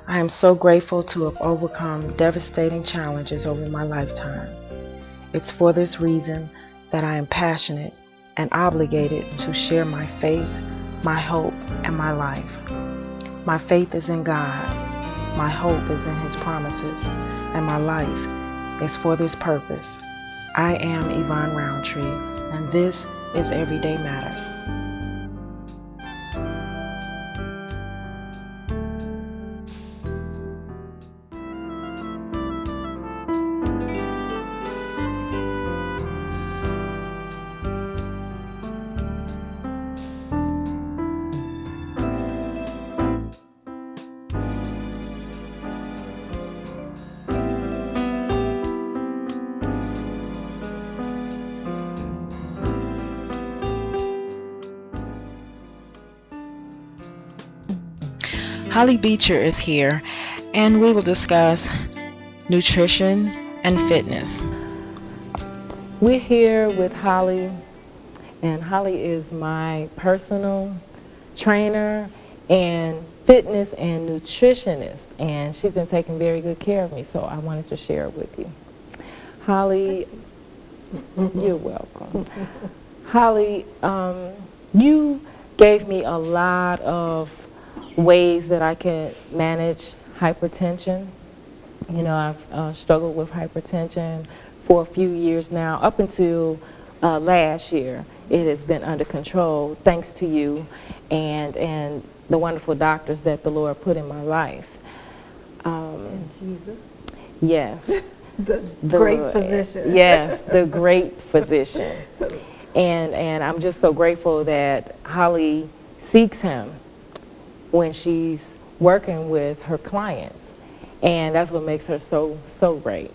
I am so grateful to have overcome devastating challenges over my lifetime. It's for this reason that I am passionate and obligated to share my faith, my hope, and my life. My faith is in God, my hope is in His promises, and my life is for this purpose. I am Yvonne Roundtree, and this is Everyday Matters. Holly Beecher is here, and we will discuss nutrition and fitness. We're here with Holly, and Holly is my personal trainer and fitness and nutritionist, and she's been taking very good care of me, so I wanted to share it with you. Holly, you're welcome. Holly, you gave me a lot of ways that I can manage hypertension. You know, I've struggled with hypertension for a few years now. Up until last year, it has been under control thanks to you and the wonderful doctors that the Lord put in my life. And Jesus. Yes. The great physician. Yes, the great physician. And I'm just so grateful that Holly seeks him when she's working with her clients. And that's what makes her so great.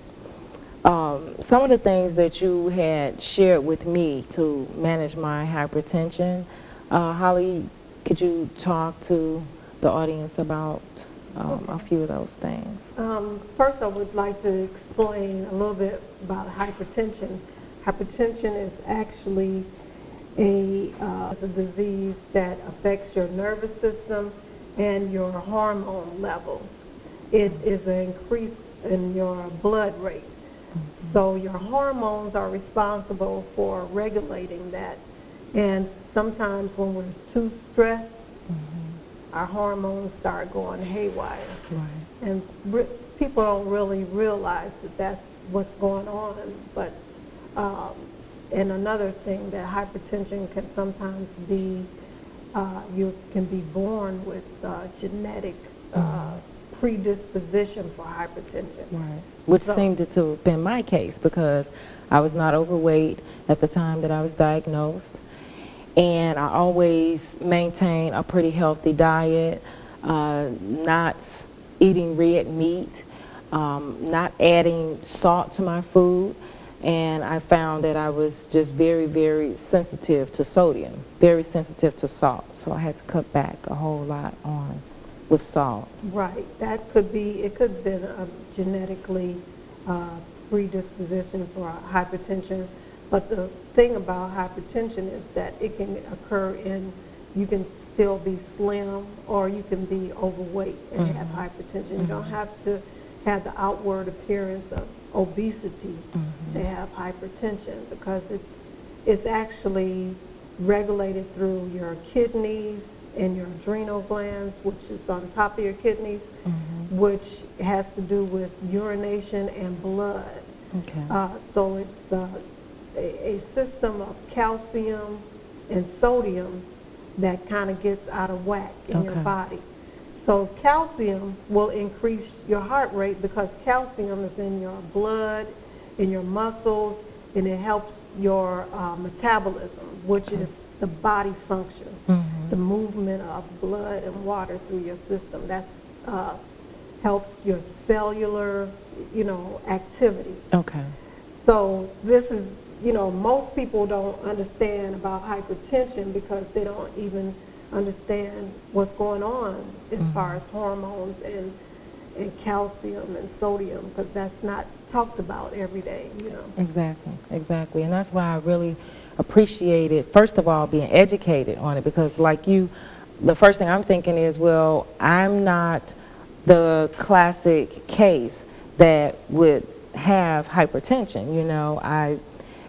Some of the things that you had shared with me to manage my hypertension, Holly, could you talk to the audience about a few of those things? First, I would like to explain a little bit about hypertension. Hypertension is actually it's a disease that affects your nervous system and your hormone levels. It is an increase in your blood rate. So your hormones are responsible for regulating that. And sometimes when we're too stressed, our hormones start going haywire. Right. And people don't really realize that that's what's going on. But and another thing, that hypertension can sometimes be, you can be born with genetic predisposition for hypertension. Right. Which seemed to have been my case because I was not overweight at the time that I was diagnosed. And I always maintained a pretty healthy diet, not eating red meat, not adding salt to my food. And I found that I was just very sensitive to sodium, very sensitive to salt. So I had to cut back a whole lot on with salt. Right. That could be, it could have been a genetically predisposition for hypertension. But the thing about hypertension is that it can occur in, you can still be slim or you can be overweight and have hypertension. You don't have to have the outward appearance of obesity to have hypertension, because it's actually regulated through your kidneys and your adrenal glands, which is on top of your kidneys, which has to do with urination and blood. Okay. So it's a system of calcium and sodium that kind of gets out of whack in your body. So calcium will increase your heart rate because calcium is in your blood, in your muscles, and it helps your metabolism, which is the body function, the movement of blood and water through your system. That's helps your cellular, activity. Okay. So this is, most people don't understand about hypertension because they don't even understand what's going on as far as hormones and calcium and sodium, because that's not talked about every day, Exactly. And that's why I really appreciated, first of all, being educated on it, because like you, the first thing I'm thinking is, well, I'm not the classic case that would have hypertension. You know, I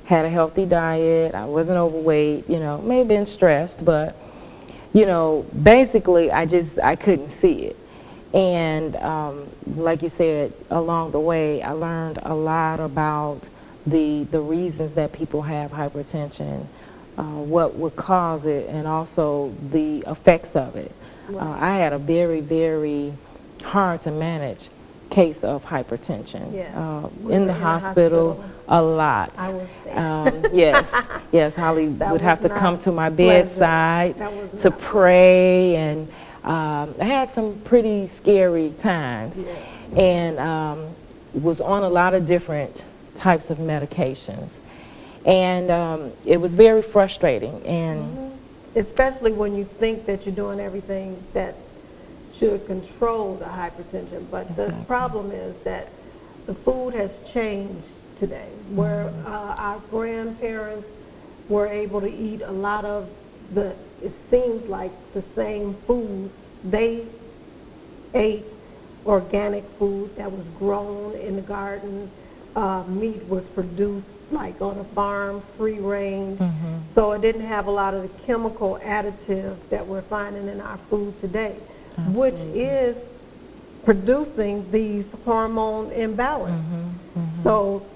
had a healthy diet, I wasn't overweight, you know, may have been stressed, but, you know, basically I couldn't see it. And like you said, along the way, I learned a lot about the reasons that people have hypertension, what would cause it, and also the effects of it. I had a very, very hard to manage case of hypertension. Yes. In the hospital a lot. I was there. Yes, Holly That would have was to come not to my pleasant. bedside That was to not pray, and I had some pretty scary times, Yeah. and was on a lot of different types of medications, and it was very frustrating. And Especially when you think that you're doing everything that should control the hypertension. But the problem is that the food has changed today, where our grandparents were able to eat a lot of it seems like the same foods. They ate organic food that was grown in the garden. Meat was produced like on a farm, free range. So it didn't have a lot of the chemical additives that we're finding in our food today, which is producing these hormone imbalance. So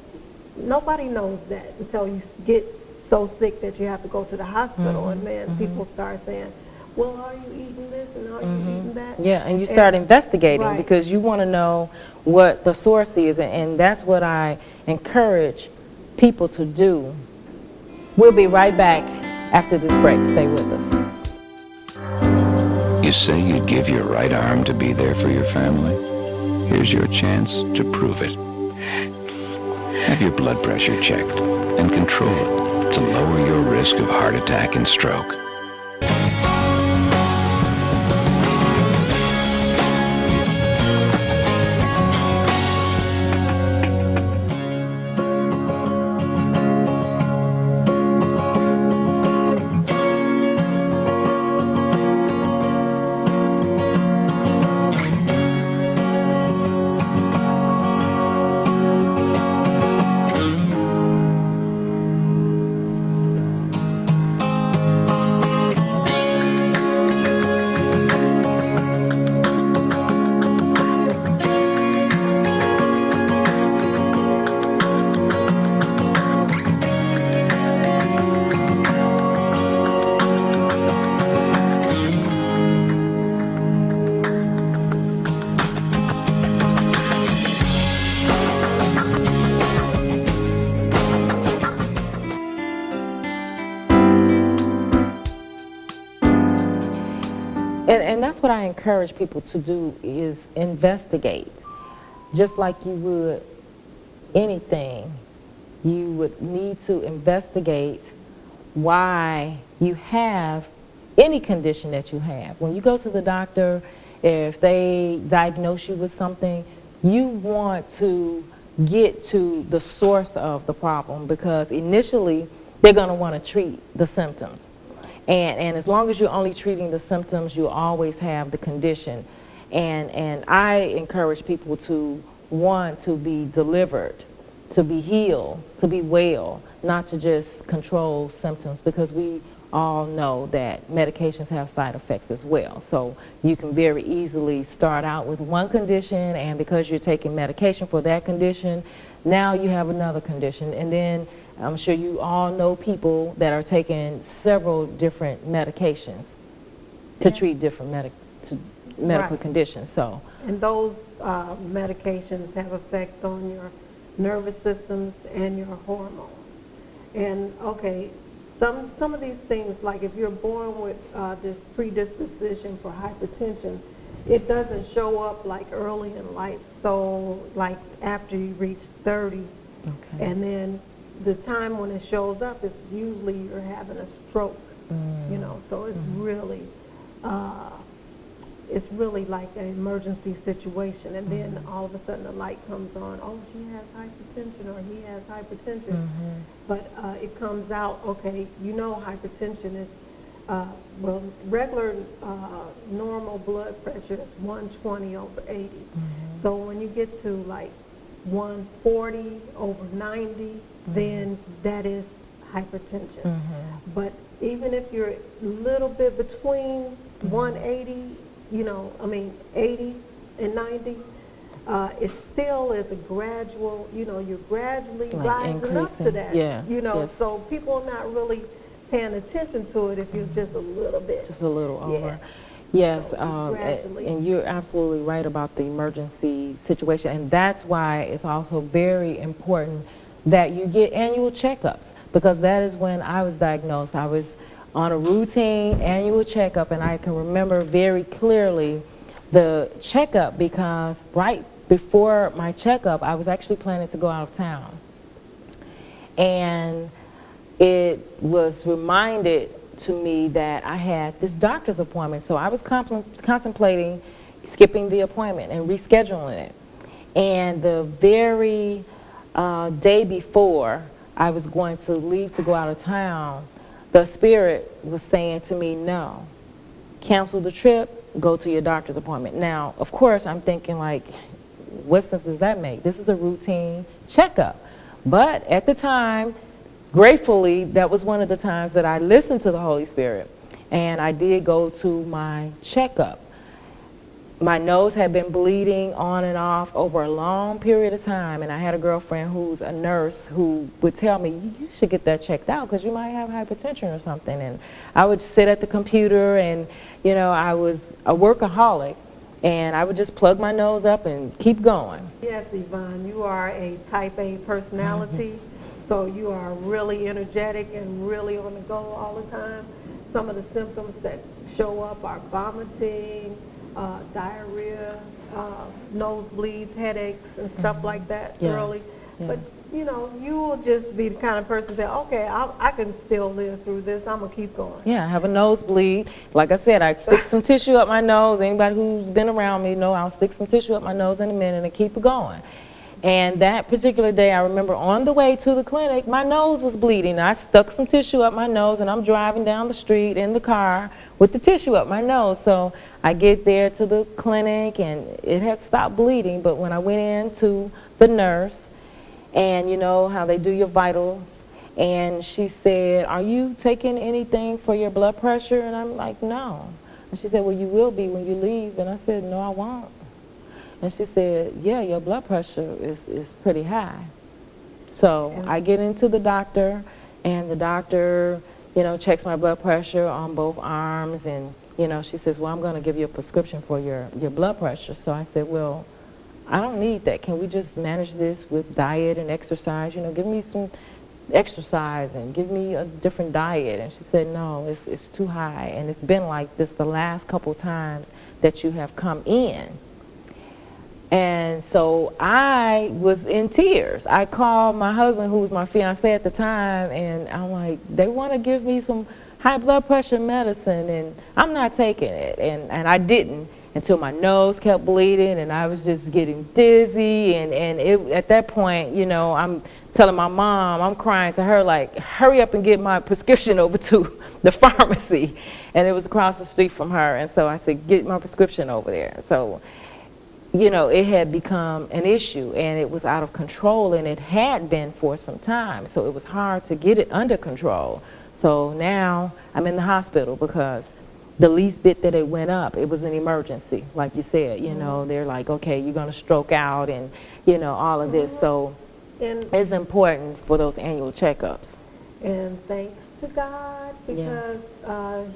nobody knows that until you get so sick that you have to go to the hospital, and then people start saying, well, are you eating this and are you eating that? yeah, and you start investigating Right. because you want to know what the source is, and that's what I encourage people to do. We'll be right back after this break. Stay with us. You say you'd give your right arm to be there for your family? Here's your chance to prove it. Have your blood pressure checked and control it to lower your risk of heart attack and stroke. And that's what I encourage people to do, is investigate. Just like you would anything, you would need to investigate why you have any condition that you have. When you go to the doctor, if they diagnose you with something, you want to get to the source of the problem, because initially they're going to want to treat the symptoms. And as long as you're only treating the symptoms, you always have the condition. And I encourage people to want to be delivered, to be healed, to be well, not to just control symptoms, because we all know that medications have side effects as well. So you can very easily start out with one condition, and because you're taking medication for that condition, now you have another condition. And then I'm sure you all know people that are taking several different medications to treat different medical conditions. So, And those medications have effect on your nervous systems and your hormones. And okay, some of these things, like if you're born with this predisposition for hypertension, it doesn't show up like early in life. So like after you reach 30, and then the time when it shows up is usually you're having a stroke, you know, so it's really like an emergency situation, and then all of a sudden the light comes on, oh, she has hypertension or he has hypertension, but it comes out, okay, you know hypertension is Well, regular normal blood pressure is 120 over 80. So when you get to like 140 over 90, then that is hypertension. But even if you're a little bit between 180, 80 and 90, it still is a gradual, you're gradually Like rising up to increasing. that. Yes. So people are not really paying attention to it if you're just a little bit. Just a little Yeah. over. Yes, So, gradually. and you're absolutely right about the emergency situation, and that's why it's also very important that you get annual checkups, because that is when I was diagnosed. I was on a routine annual checkup, and I can remember very clearly the checkup, because right before my checkup, I was actually planning to go out of town. And it was reminded to me that I had this doctor's appointment. So I was contemplating skipping the appointment and rescheduling it. And the very day before I was going to leave to go out of town, the Spirit was saying to me, no, cancel the trip, go to your doctor's appointment. Now, of course, I'm thinking like, what sense does that make? This is a routine checkup. But at the time, gratefully, that was one of the times that I listened to the Holy Spirit, and I did go to my checkup. My nose had been bleeding on and off over a long period of time, and I had a girlfriend who's a nurse who would tell me, you should get that checked out because you might have hypertension or something. And I would sit at the computer, and I was a workaholic, and I would just plug my nose up and keep going. Yes, Yvonne, you are a type A personality. So you are really energetic and really on the go all the time. Some of the symptoms that show up are vomiting, diarrhea, nosebleeds, headaches, and stuff like that early. Yeah. But you will just be the kind of person that say, okay, I can still live through this. I'm going to keep going. Yeah, I have a nosebleed. Like I said, I stick some tissue up my nose. Anybody who's been around me know I'll stick some tissue up my nose in a minute and keep it going. And that particular day, I remember on the way to the clinic, my nose was bleeding. I stuck some tissue up my nose, and I'm driving down the street in the car with the tissue up my nose. So I get there to the clinic, and it had stopped bleeding. But when I went in to the nurse, and you know how they do your vitals, and she said, are you taking anything for your blood pressure? And I'm like, no. And she said, well, you will be when you leave. And I said, no, I won't. And she said, yeah, your blood pressure is pretty high. So I get into the doctor, and the doctor, checks my blood pressure on both arms, and, she says, well, I'm going to give you a prescription for your blood pressure. So I said, well, I don't need that. Can we just manage this with diet and exercise? Give me some exercise and give me a different diet. And she said, no, it's too high. And it's been like this the last couple times that you have come in. And so I was in tears. I called my husband, who was my fiance at the time, and I'm like, they want to give me some high blood pressure medicine, and I'm not taking it. And I didn't until my nose kept bleeding, and I was just getting dizzy. And at that point, I'm telling my mom, I'm crying to her, like, hurry up and get my prescription over to the pharmacy. And it was across the street from her. And so I said, get my prescription over there. So it had become an issue, and it was out of control, and it had been for some time. So it was hard to get it under control. So now I'm in the hospital because the least bit that it went up, it was an emergency. Like you said, they're like, okay, you're going to stroke out, and, all of this. So it's important for those annual checkups. And thanks to God, because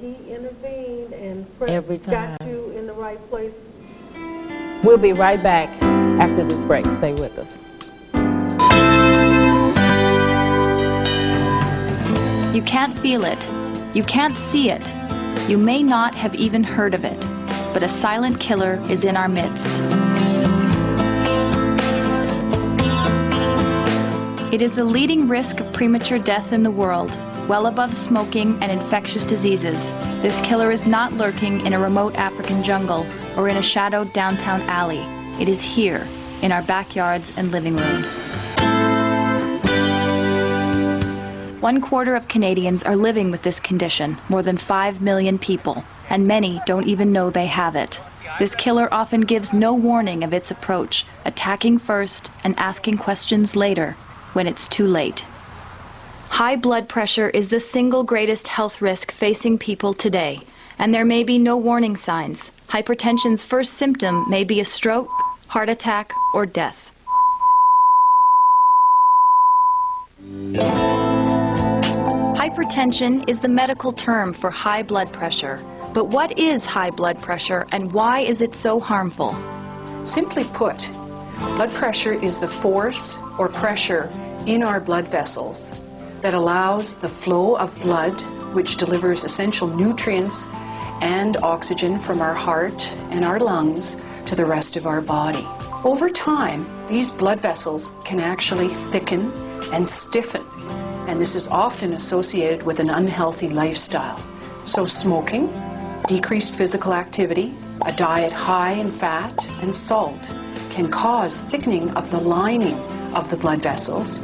he intervened and Every time. got you in the right place. We'll be right back after this break. Stay with us. You can't feel it. You can't see it. You may not have even heard of it, but a silent killer is in our midst. It is the leading risk of premature death in the world, well above smoking and infectious diseases. This killer is not lurking in a remote African jungle or in a shadowed downtown alley. It is here, in our backyards and living rooms. 1/4 of Canadians are living with this condition, more than 5 million people, and many don't even know they have it. This killer often gives no warning of its approach, attacking first and asking questions later, when it's too late. High blood pressure is the single greatest health risk facing people today, and there may be no warning signs. Hypertension's first symptom may be a stroke, heart attack, or death. Hypertension is the medical term for high blood pressure. But what is high blood pressure and why is it so harmful? Simply put, blood pressure is the force or pressure in our blood vessels that allows the flow of blood, which delivers essential nutrients and oxygen from our heart and our lungs to the rest of our body. Over time, these blood vessels can actually thicken and stiffen, and this is often associated with an unhealthy lifestyle. So smoking, decreased physical activity, a diet high in fat and salt can cause thickening of the lining of the blood vessels,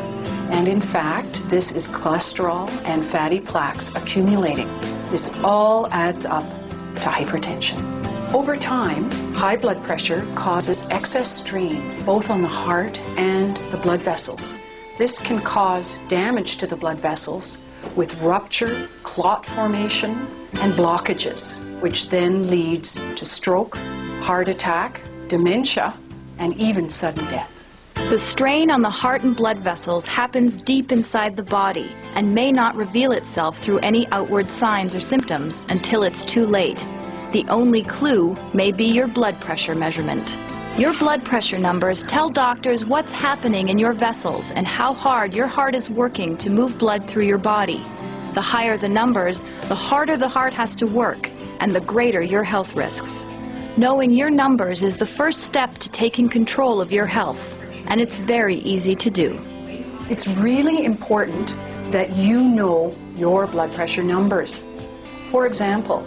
and in fact, this is cholesterol and fatty plaques accumulating. This all adds up to hypertension. Over time, high blood pressure causes excess strain both on the heart and the blood vessels. This can cause damage to the blood vessels with rupture, clot formation, and blockages, which then leads to stroke, heart attack, dementia, and even sudden death. The strain on the heart and blood vessels happens deep inside the body and may not reveal itself through any outward signs or symptoms until it's too late. The only clue may be your blood pressure measurement. Your blood pressure numbers tell doctors what's happening in your vessels and how hard your heart is working to move blood through your body. The higher the numbers, the harder the heart has to work, and the greater your health risks. Knowing your numbers is the first step to taking control of your health, and it's very easy to do. It's really important that you know your blood pressure numbers. For example,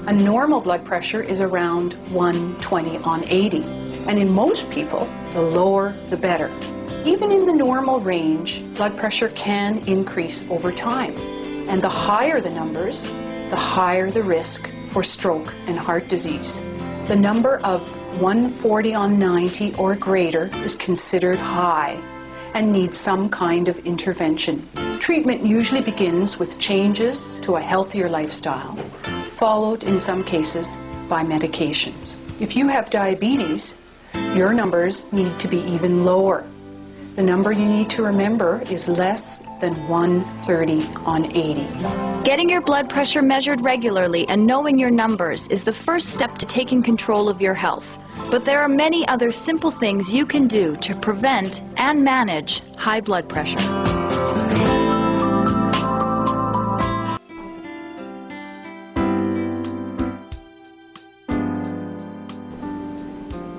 a normal blood pressure is around 120/80, and in most people, the lower the better. Even in the normal range, blood pressure can increase over time, and the higher the numbers, the higher the risk for stroke and heart disease. The number of 140/90 or greater is considered high and needs some kind of intervention. Treatment usually begins with changes to a healthier lifestyle, followed in some cases by medications. If you have diabetes, your numbers need to be even lower. The number you need to remember is less than 130/80. Getting your blood pressure measured regularly and knowing your numbers is the first step to taking control of your health. But there are many other simple things you can do to prevent and manage high blood pressure.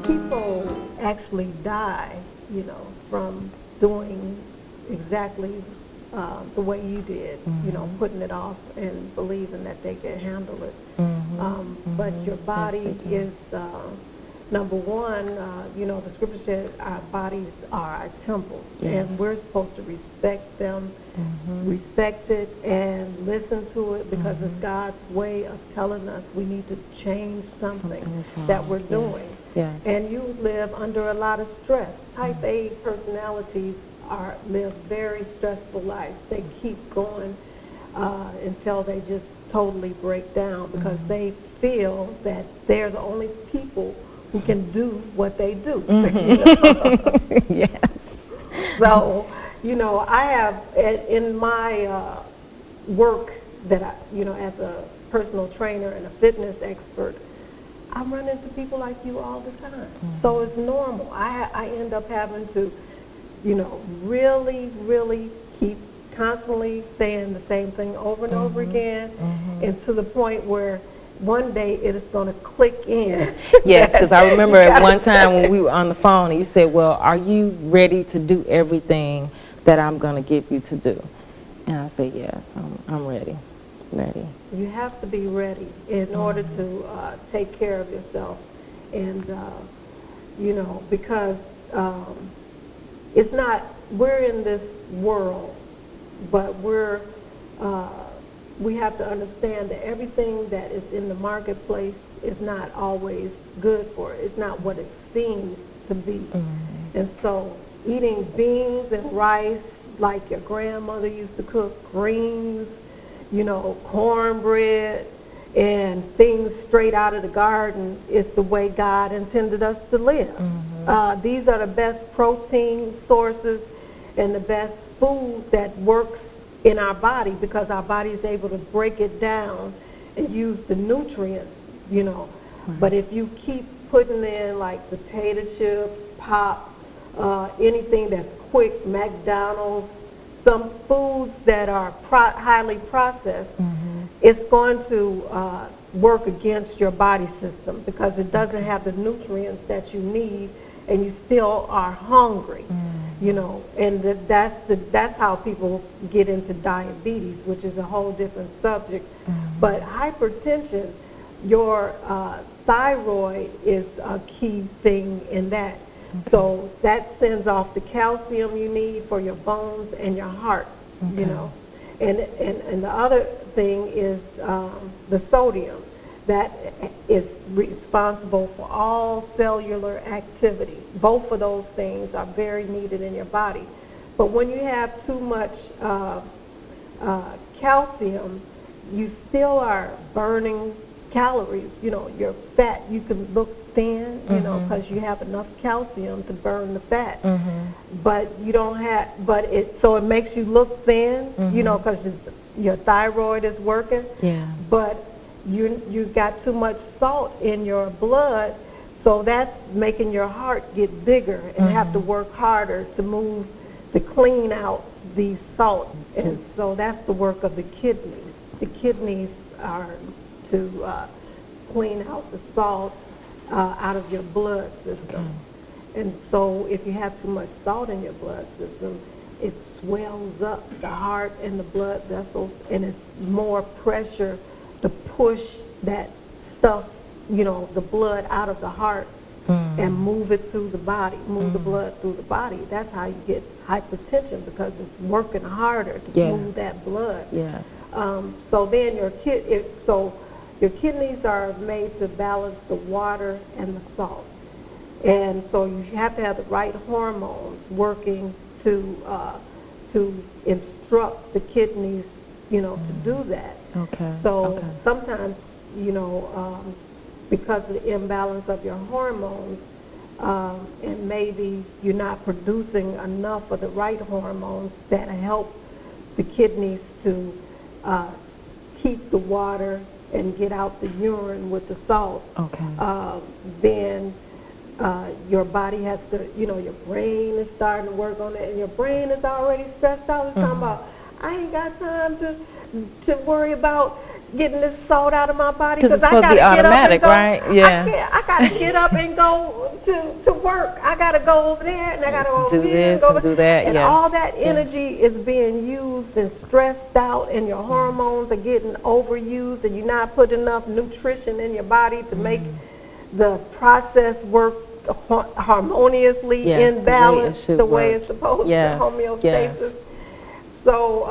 People actually die, from doing exactly the way you did, putting it off and believing that they could handle it. But your body is, number one, the scripture said our bodies are our temples, and we're supposed to respect them, respect it, and listen to it because it's God's way of telling us we need to change something that we're doing. Yes. And you live under a lot of stress. Type A personalities live very stressful lives. They keep going until they just totally break down because they feel that they're the only people who can do what they do. Yes. So, I have in my work that I, as a personal trainer and a fitness expert, I run into people like you all the time. So it's normal. I end up having to, really, really keep constantly saying the same thing over and over again, and to the point where one day it is going to click in. Yes, because I remember at one time when we were on the phone and you said, well, are you ready to do everything that I'm going to give you to do? And I said, yes, I'm ready. You have to be ready in order to take care of yourself. And, because it's not, we're in this world, but we're we have to understand that everything that is in the marketplace is not always good for it. It's not what it seems to be. And so eating beans and rice like your grandmother used to cook, greens, you know, cornbread, and things straight out of the garden is the way God intended us to live. These are the best protein sources and the best food that works in our body, because our body is able to break it down and use the nutrients, you know. But if you keep putting in like potato chips, pop, anything that's quick, McDonald's, some foods that are highly processed, it's going to work against your body system, because it doesn't have the nutrients that you need, and you still are hungry. You know, and that's how people get into diabetes, which is a whole different subject. But hypertension, your thyroid is a key thing in that. So that sends off the calcium you need for your bones and your heart, you know. And the other thing is the sodium. That is responsible for all cellular activity. Both of those things are very needed in your body. But when you have too much calcium, you still are burning calories. You know, your fat, you can look thin, you know, because you have enough calcium to burn the fat. But you don't have, so it makes you look thin, you know, because your thyroid is working. But you got too much salt in your blood, so that's making your heart get bigger and have to work harder to clean out the salt. And so that's the work of the kidneys. The kidneys are to clean out the salt out of your blood system. And so if you have too much salt in your blood system, it swells up the heart and the blood vessels, and it's more pressure to push that stuff, you know, the blood out of the heart and move it through the body, move the blood through the body. That's how you get hypertension, because it's working harder to move that blood. So then your kidneys are made to balance the water and the salt. And so you have to have the right hormones working to instruct the kidneys, you know, to do that. So sometimes, you know, because of the imbalance of your hormones, and maybe you're not producing enough of the right hormones that help the kidneys to keep the water and get out the urine with the salt, then your body has to, you know, your brain is starting to work on it, and your brain is already stressed out. It's talking about, I ain't got time to worry about getting this salt out of my body, because I gotta get up and go. Right? I gotta get up and go to work. I gotta go over there, and I gotta go do over here this and do that. And all that energy is being used and stressed out, and your hormones are getting overused, and you're not putting enough nutrition in your body to make the process work harmoniously in balance the way it's supposed to, homeostasis. So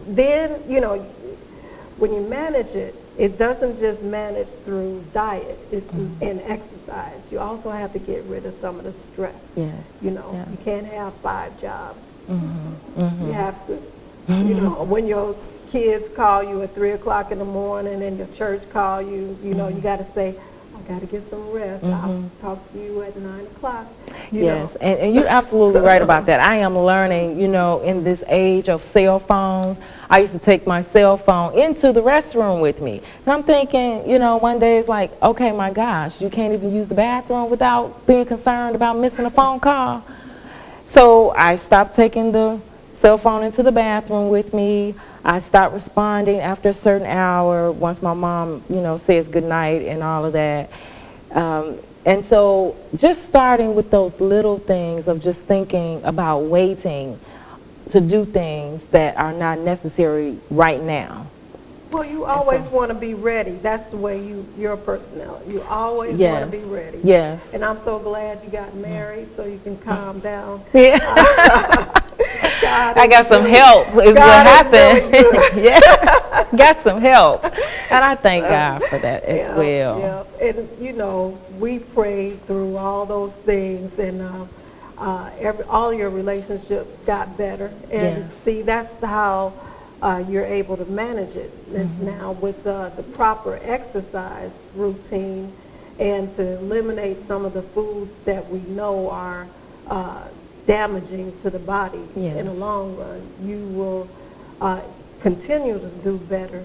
then, you know, when you manage it, it doesn't just manage through diet and exercise. You also have to get rid of some of the stress. You know, you can't have 5 jobs. You have to, you know, when your kids call you at 3 o'clock in the morning and your church call you, you know, you got to say, I got to get some rest. I'll talk to you at 9 o'clock. You know. And you're absolutely right about that. I am learning, you know, in this age of cell phones, I used to take my cell phone into the restroom with me. And I'm thinking, you know, one day it's like, okay, my gosh, you can't even use the bathroom without being concerned about missing a phone call. So I stopped taking the cell phone into the bathroom with me. I stopped responding after a certain hour once my mom, you know, says goodnight and all of that. And so just starting with those little things of just thinking about waiting to do things that are not necessary right now. Well, you always want to be ready. That's the way your personality. You always want to be ready. And I'm so glad you got married so you can calm down. I got some help is what happened. Yeah, got some help. And I thank God for that as well. Yeah, and we prayed through all those things, and all your relationships got better. And see, that's how you're able to manage it. And now with the proper exercise routine, and to eliminate some of the foods that we know are damaging to the body in the long run, you will continue to do better.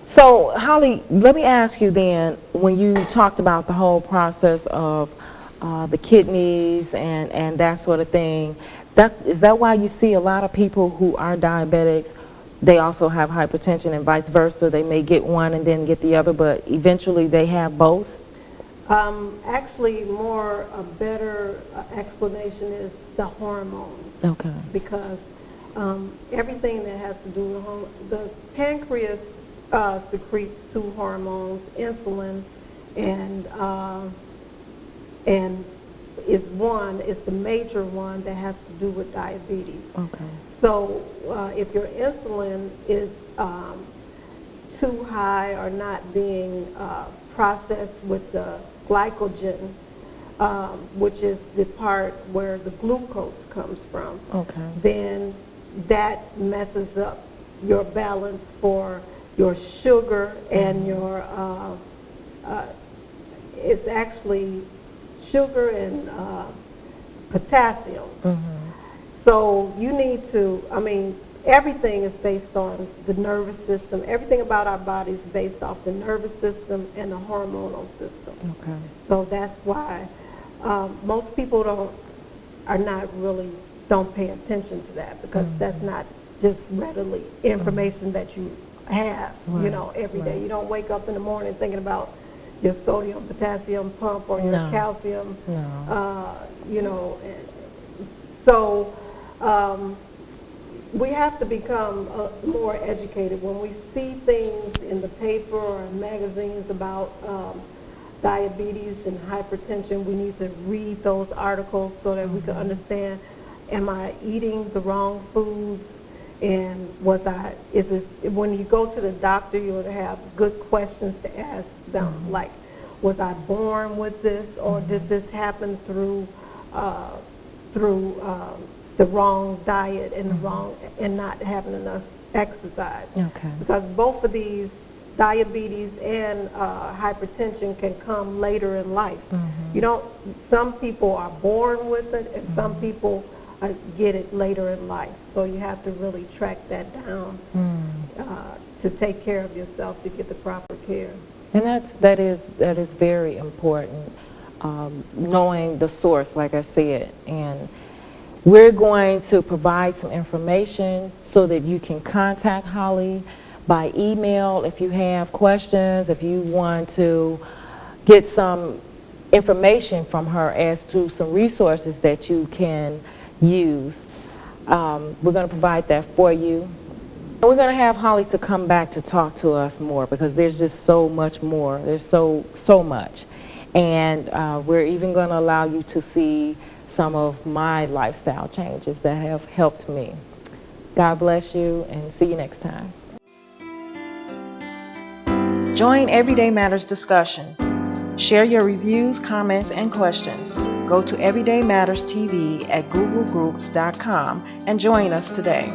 So, Holly, let me ask you then, when you talked about the whole process of the kidneys and that sort of thing, is that why you see a lot of people who are diabetics, they also have hypertension and vice versa? They may get one and then get the other, but eventually they have both? Actually, a better explanation is the hormones. Okay. Because everything that has to do with the pancreas secretes two hormones, insulin and is the major one that has to do with diabetes. Okay. So if your insulin is too high or not being processed with the glycogen, which is the part where the glucose comes from, then that messes up your balance for your sugar and your, it's actually sugar and potassium. So you need to, everything is based on the nervous system. Everything about our body is based off the nervous system and the hormonal system. Okay. So that's why most people don't pay attention to that, because that's not just readily information that you have, every day. You don't wake up in the morning thinking about your sodium, potassium pump or your calcium. So we have to become more educated. When we see things in the paper or in magazines about diabetes and hypertension, we need to read those articles so that we can understand, am I eating the wrong foods? And when you go to the doctor, you would have good questions to ask them, like, was I born with this, or did this happen through the wrong diet and not having enough exercise? Okay. Because both of these, diabetes and hypertension, can come later in life. Some people are born with it, and some people get it later in life. So you have to really track that down to take care of yourself, to get the proper care. And that is very important, knowing the source, like I said. And we're going to provide some information so that you can contact Holly by email if you have questions, if you want to get some information from her as to some resources that you can use. We're going to provide that for you. And we're going to have Holly to come back to talk to us more, because there's just so much more. There's so much. And we're even going to allow you to see some of my lifestyle changes that have helped me. God bless you, and see you next time. Join Everyday Matters discussions. Share your reviews, comments, and questions. Go to Everyday Matters TV at googlegroups.com and join us today.